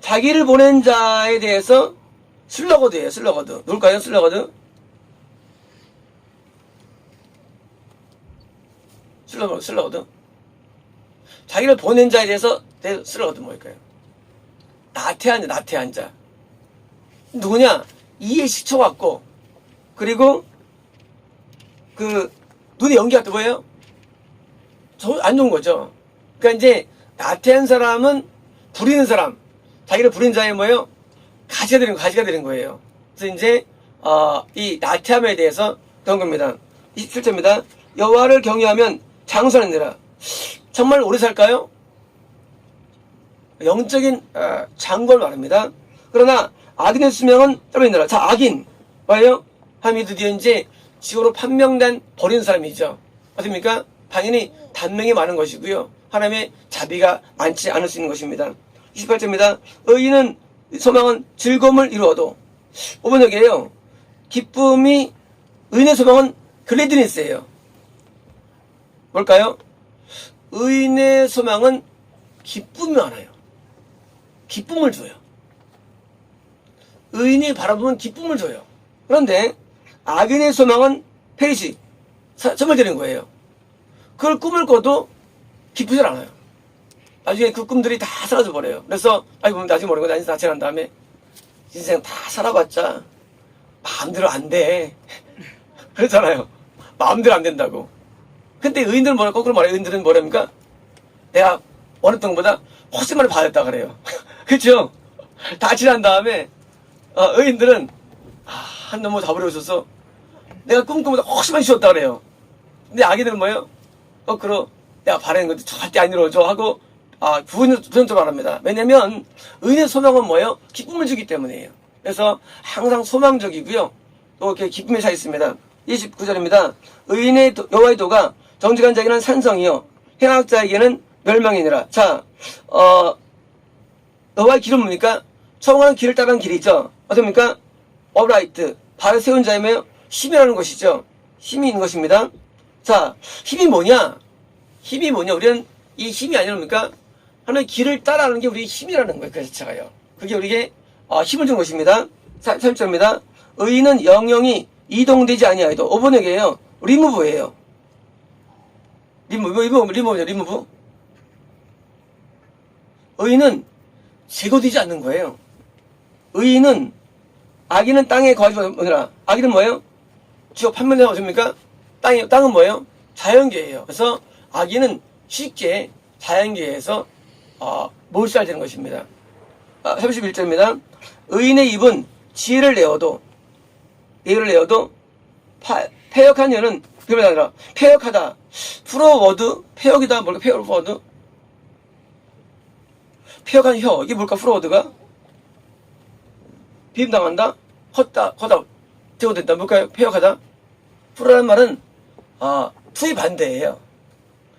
S1: 자기를 보낸 자에 대해서 슬러거드예요. 슬러거드. 누굴까요? 슬러거드? 슬러거드. 자기를 보낸 자에 대해서 슬러거드 뭘까요? 나태한 자. 누구냐? 이에 식초 같고, 그리고 그 눈에 연기 같은 거예요? 안 좋은 거죠. 그러니까 이제 나태한 사람은 부리는 사람, 자기를 부린 자에 뭐예요? 가시가 되는 거예요. 그래서 이제 이 나태함에 대해서 그런 겁니다. 27절입니다. 여호와를 경외하면 장수하느니라. 정말 오래 살까요? 영적인 장걸 말합니다. 그러나 악인의 수명은 떨어지느라. 자, 악인 뭐예요? 하나님이 드디어 이제 지옥으로 판명된 버린 사람이죠. 어떻습니까? 당연히 단명이 많은 것이고요. 하나님의 자비가 많지 않을 수 있는 것입니다. 28절입니다. 의인은 소망은 즐거움을 이루어도 5번역이에요. 기쁨이 의인의 소망은 글래디니스예요. 뭘까요? 의인의 소망은 기쁨이 많아요. 기쁨을 줘요. 의인이 바라보면 기쁨을 줘요. 그런데 악인의 소망은 페리시, 처벌되는 거예요. 그걸 꿈을 꿔도 기쁘질 않아요. 나중에 그 꿈들이 다 사라져 버려요. 그래서 나중에 모르고 나 인생 다 지난 다음에 인생 다 살아봤자 마음대로 안 돼. 그렇잖아요. 마음대로 안 된다고. 근데 의인들은 거꾸로 말해요. 의인들은 뭐랍니까? 내가 원했던 것보다 훨씬 많이 받았다 그래요. 그렇죠? 다 지난 다음에 의인들은 한 놈을 다 버려줬어. 내가 꿈꾸보다 훨씬 많이 쉬었다 그래요. 근데 악인들은 뭐예요? 거꾸로 내가 바라는 것도 절대 안 이루어져 하고 부정적으로 말합니다. 왜냐면 의인의 소망은 뭐예요? 기쁨을 주기 때문이에요. 그래서 항상 소망적이고요. 또 이렇게 기쁨에 차 있습니다. 29절입니다. 의인의 여호와의 도가 정직한 자에게는 산성이요 행악자에게는 멸망이니라. 자, 여호와의 길은 뭡니까? 청하는 길을 따르는 길이죠. 어떻습니까? 어브라이트, 발을 세운 자이며 힘이라는 것이죠. 힘이 있는 것입니다. 자, 힘이 뭐냐? 우리는 이 힘이 아니랍니까? 하나의 길을 따라가는 게 우리의 힘이라는 거예요. 그 자체가요. 그게 우리에게 힘을 준 것입니다. 3절입니다. 의인은 영영이 이동되지 아니하여도 5번역이에요. 리무브예요. 리무브. 의인은 제거되지 않는 거예요. 의인은 악인은 땅에 거하지 못하느라. 악인은 뭐예요? 지역 판면에 어떻습니까? 땅은 뭐예요? 자연계예요. 그래서 아기는 쉽게 자연계에서 몰살되는 것입니다. 31절입니다. 의인의 입은 지혜를 내어도 패역한 여는 그게 아니라 패역하다. 프로워드 패역이다. 뭘까? 패역워드 패역한 혀 이게 뭘까? 프로워드가 비임당한다. 헛다 제거된다. 뭘까요? 패역하다. 프로라는 말은 투의 반대예요.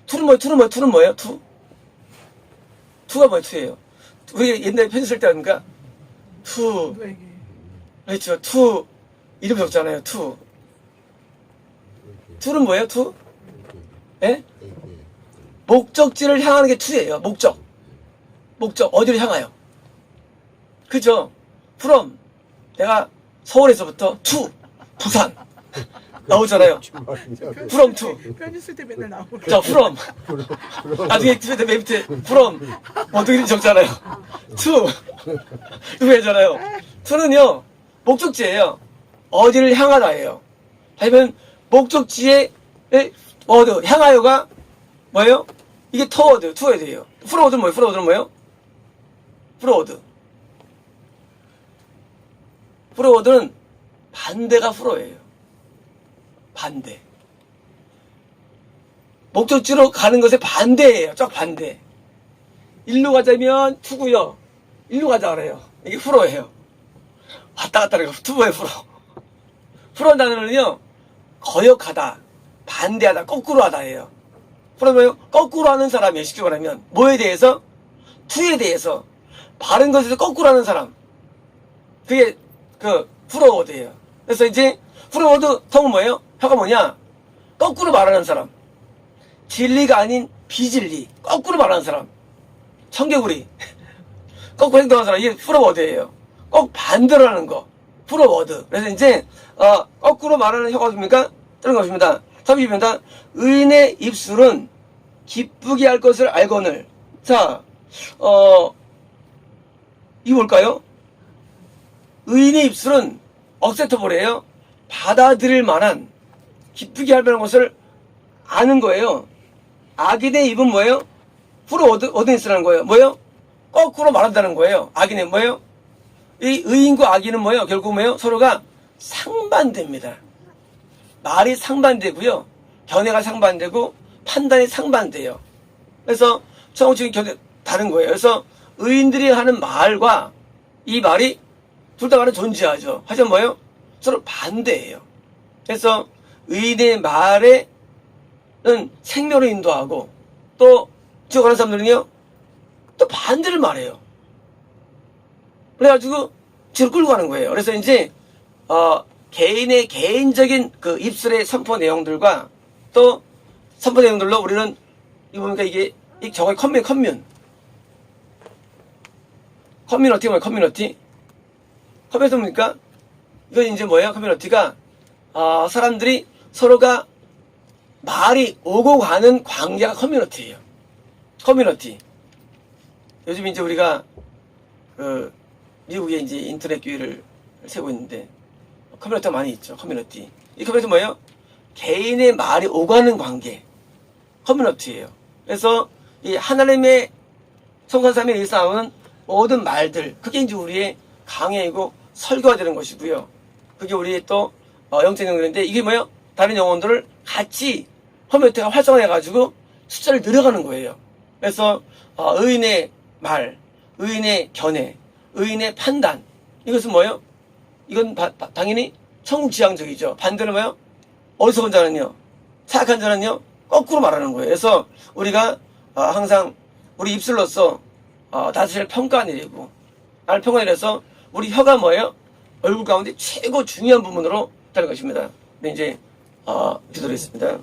S1: 투는 뭐예요? 투가 뭐예요? 투예요. 우리 옛날에 편지 쓸 때 아닙니까? 투. 그렇죠. 투. 이름 적잖아요. 투. 투는 뭐예요? 투? 예? 목적지를 향하는 게 투예요. 목적. 어디를 향하여? 그죠? from. 내가 서울에서부터 to. 부산. 나오잖아요. from to.
S3: 편지 쓸 때 맨날 나오고.
S1: 자, from. 나중에 뒤에 맨 밑에 from. 어떻게 이름 적잖아요. to. 이거 해잖아요. to는요, 목적지예요. 어디를 향하다예요. 아니면 목적지에 향하여가 뭐예요? 이게 투워드예요. 프로워드는 뭐예요? 프로워드는 반대가 프로예요. 반대. 목적지로 가는 것의 반대예요. 쫙 반대. 일로 가자면 투고요. 일로 가자 그래요. 이게 프로예요. 왔다 갔다 하는 거 투고예요. 프로는 단어는요, 거역하다, 반대하다, 거꾸로 하다예요. 그러면 거꾸로 하는 사람이에요. 쉽게 말하면 뭐에 대해서? 투에 대해서 바른 것에서 거꾸로 하는 사람. 그게 그 프로워드예요. 그래서 이제 프로워드 통은 뭐예요? 혀가 뭐냐? 거꾸로 말하는 사람. 진리가 아닌 비진리. 거꾸로 말하는 사람. 청개구리. 거꾸로 행동하는 사람. 이게 프로워드예요. 꼭 반대로 하는 거. 프로워드. 그래서 이제 거꾸로 말하는 혀가 뭡니까? 뜨는 것입니다. 30입니다. 의인의 입술은 기쁘게 할 것을 알거늘. 자, 이 뭘까요? 의인의 입술은 억셉터블이에요. 받아들일 만한 기쁘게 할 만한 것을 아는 거예요. 악인의 입은 뭐예요? 어드니스라는 거예요. 뭐예요? 거꾸로 말한다는 거예요. 악인의 뭐예요? 이 의인과 악인은 뭐예요? 결국 뭐예요? 서로가 상반됩니다. 말이 상반되고요. 견해가 상반되고 판단이 상반돼요. 그래서 정치적인 견해 다른 거예요. 그래서 의인들이 하는 말과 이 말이 둘 다 말은 존재하죠. 하지만 뭐예요? 서로 반대예요. 그래서 의인의 말에는 생명을 인도하고 또 지어가는 사람들은요 또 반대를 말해요. 그래가지고 뒤로 끌고 가는 거예요. 그래서 이제 개인의 개인적인 그 입술의 선포 내용들과 또 선포 내용들로 우리는 이거 보니까 이게 저거의 커뮤니티 뭐예요? 커뮤니티 뭡니까? 이건 이제 뭐예요? 커뮤니티가 사람들이 서로가 말이 오고 가는 관계가 커뮤니티예요. 커뮤니티. 요즘 이제 우리가 미국에 이제 인터넷 교회를 세우고 있는데 커뮤니티가 많이 있죠. 커뮤니티. 이 커뮤니티 뭐예요? 개인의 말이 오가는 관계. 커뮤니티예요. 그래서 이 하나님의 성산삼에 의해서 나오는 모든 말들, 그게 이제 우리의 강해이고 설교가 되는 것이고요. 그게 우리의 또 영적인 영혼인데 이게 뭐예요? 다른 영혼들을 같이 커뮤니티가 활성화해가지고 숫자를 늘어가는 거예요. 그래서 의인의 말, 의인의 견해, 의인의 판단, 이것은 뭐예요? 이건 당연히 천국지향적이죠. 반대는 뭐예요? 어리석은 자는요, 사악한 자는요 거꾸로 말하는 거예요. 그래서 우리가 항상 우리 입술로서 나를 평가내리고 나를 평가내려서 우리 혀가 뭐예요? 얼굴 가운데 최고 중요한 부분으로 다는 것입니다. 네, 이제 기도드리겠습니다.